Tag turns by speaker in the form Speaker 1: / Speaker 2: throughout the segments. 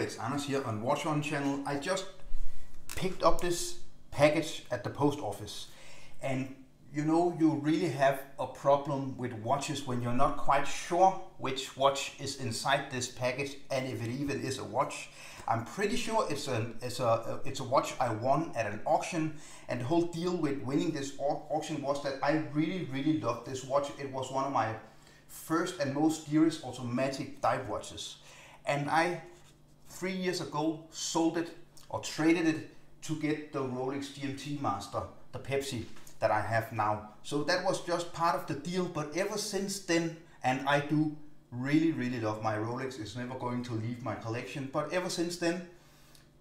Speaker 1: it's Anders here on Watch On channel. I just picked up this package at the post office, and you know, you really have a problem with watches when you're not quite sure which watch is inside this package and if it even is a watch. I'm pretty sure it's a watch I won at an auction, and the whole deal with winning this auction was that I really loved this watch. It was one of my first and most dearest automatic dive watches, and I 3 years ago sold it or traded it to get the Rolex GMT Master, the Pepsi that I have now. So that was just part of the deal, but ever since then, and I do really love my Rolex, it's never going to leave my collection, but ever since then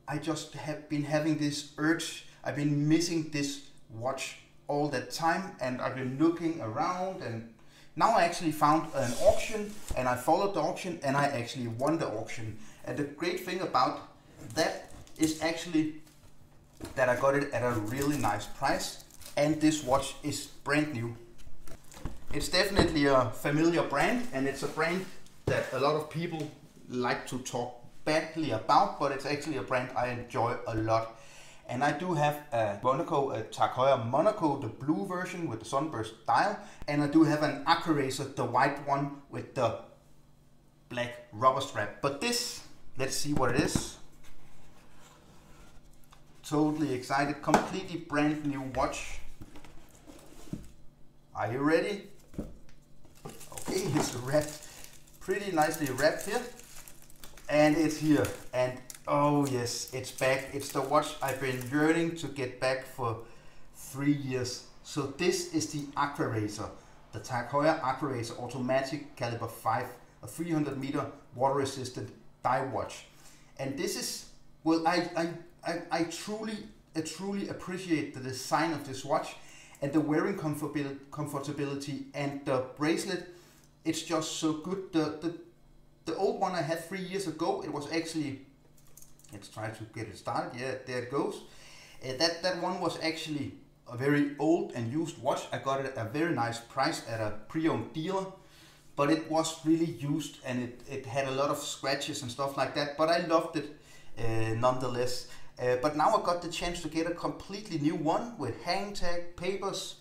Speaker 1: I just have been having this urge. I've been missing this watch all that time, and I've been looking around, and now I actually found an auction, and I followed the auction, and I actually won the auction. And the great thing about that is actually that I got it at a really nice price, and this watch is brand new. It's definitely a familiar brand, and it's a brand that a lot of people like to talk badly about, but it's actually a brand I enjoy a lot. And I do have a Monaco, a TAG Heuer Monaco, the blue version with the sunburst dial, and I do have an Aquaracer, the white one with the black rubber strap. But this, let's see what it is. Totally excited, completely brand new watch. Are you ready? Okay, it's wrapped, pretty nicely wrapped here, and it's here. And oh yes, it's back. It's the watch I've been yearning to get back for 3 years. So this is the Aquaracer, the TAG Heuer Aquaracer Automatic Caliber 5, a 300 meter water resistant dive watch. And this is, well, I truly appreciate the design of this watch and the wearing comfortability, and the bracelet. It's just so good. The old one I had 3 years ago, it was actually, let's try to get it started. Yeah, there it goes. That one was actually a very old and used watch. I got it at a very nice price at a pre-owned dealer, but it was really used, and it had a lot of scratches and stuff like that, but I loved it nonetheless. But now I got the chance to get a completely new one with hang tag, papers,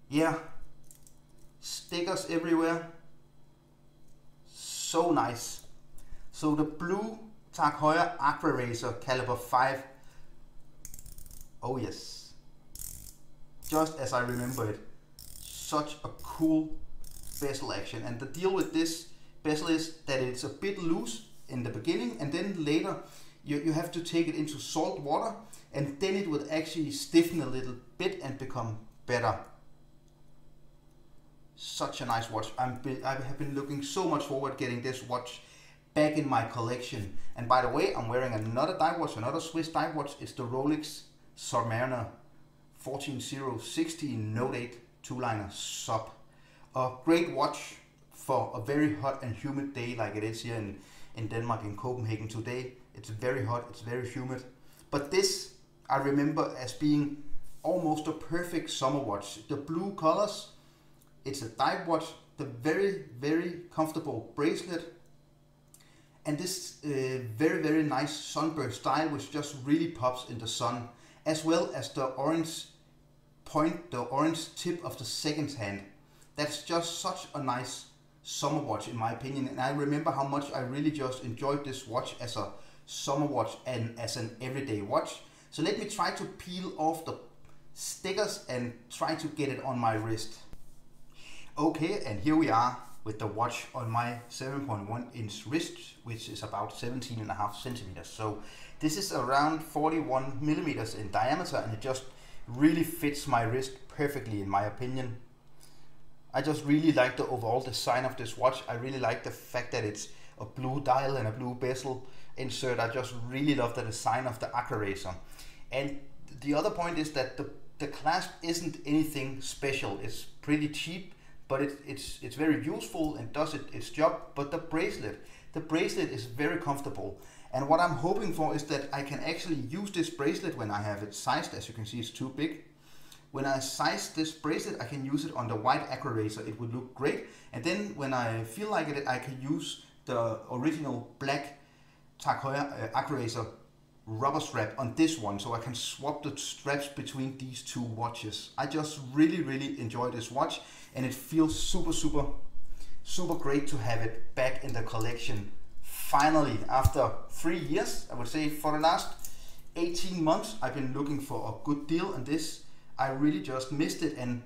Speaker 1: yeah, stickers everywhere. So nice. So the blue TAG Heuer Aquaracer Caliber 5. Oh yes, just as I remember it. Such a cool bezel action. And the deal with this bezel is that it's a bit loose in the beginning, and then later you have to take it into salt water, and then it will actually stiffen a little bit and become better. Such a nice watch. I have been looking so much forward to getting this watch back in my collection. And by the way, I'm wearing another dive watch, another Swiss dive watch. It's the Rolex Submariner 14060 Note 8 two-liner sub. A great watch for a very hot and humid day like it is here in Denmark, in Copenhagen today. It's very hot, it's very humid. But this I remember as being almost a perfect summer watch. The blue colors, it's a dive watch, the very comfortable bracelet, and this very nice sunburst style, which just really pops in the sun, as well as the orange point, the orange tip of the second hand. That's just such a nice summer watch in my opinion, and I remember how much I really just enjoyed this watch as a summer watch and as an everyday watch. So let me try to peel off the stickers and try to get it on my wrist. Okay, and here we are with the watch on my 7.1 inch wrist, which is about 17.5 centimeters. So this is around 41 millimeters in diameter, and it just really fits my wrist perfectly in my opinion. I just really like the overall design of this watch. I really like the fact that it's a blue dial and a blue bezel insert. I just really love the design of the Aquaracer. And the other point is that the clasp isn't anything special. It's pretty cheap, but it's very useful and does its job. But the bracelet is very comfortable. And what I'm hoping for is that I can actually use this bracelet when I have it sized. As you can see, it's too big. When I size this bracelet, I can use it on the white Aquaracer. It would look great. And then when I feel like it, I can use the original black TAG Heuer Aquaracer rubber strap on this one, so I can swap the straps between these two watches. I just really enjoy this watch, and it feels super great to have it back in the collection. Finally, after 3 years, I would say for the last 18 months, I've been looking for a good deal, and this, I really just missed it. And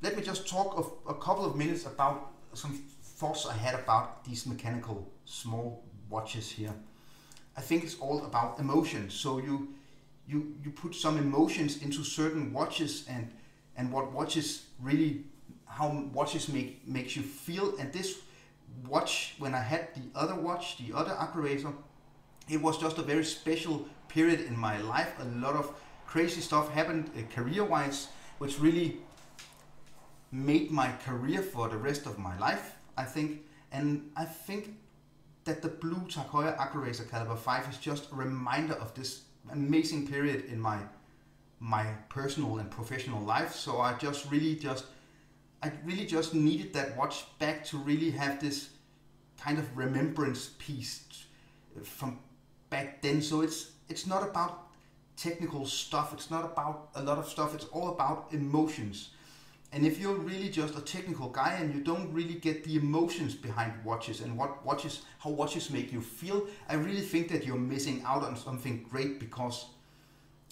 Speaker 1: let me just talk of a couple of minutes about some thoughts I had about these mechanical small watches here. I think it's all about emotions. So you put some emotions into certain watches, and what watches really, how watches makes you feel. And this watch, when I had the other watch, the other Aquaracer, it was just a very special period in my life. A lot of crazy stuff happened career-wise, which really made my career for the rest of my life, I think. And I think that the blue TAG Heuer Aquaracer Caliber 5 is just a reminder of this amazing period in my personal and professional life. So I really just needed that watch back to really have this kind of remembrance piece from back then. So it's not about technical stuff, it's not about a lot of stuff, it's all about emotions. And if you're really just a technical guy and you don't really get the emotions behind watches and how watches make you feel, I really think that you're missing out on something great, because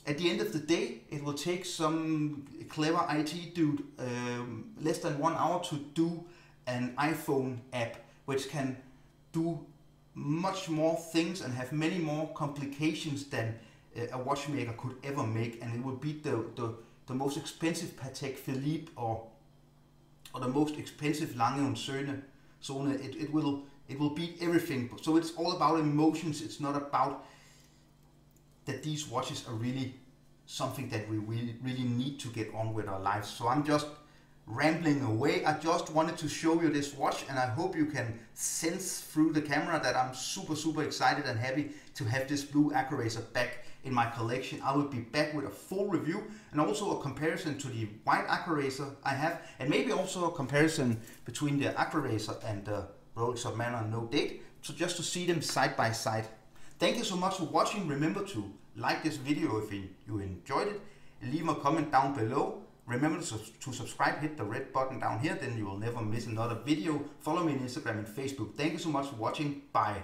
Speaker 1: at the end of the day, it will take some clever IT dude less than 1 hour to do an iPhone app, which can do much more things and have many more complications than a watchmaker could ever make. And it would beat the most expensive Patek Philippe or the most expensive Lange & Söhne. It will beat everything. So it's all about emotions. It's not about that these watches are really something that we really need to get on with our lives. So I'm just rambling away. I just wanted to show you this watch, and I hope you can sense through the camera that I'm super excited and happy to have this blue Aquaracer back in my collection. I will be back with a full review and also a comparison to the white Aquaracer I have, and maybe also a comparison between the Aquaracer and the Rolex Submariner No Date, so just to see them side by side. Thank you so much for watching. Remember to like this video if you enjoyed it. Leave a comment down below. Remember to subscribe, hit the red button down here, then you will never miss another video. Follow me on Instagram and Facebook. Thank you so much for watching. Bye.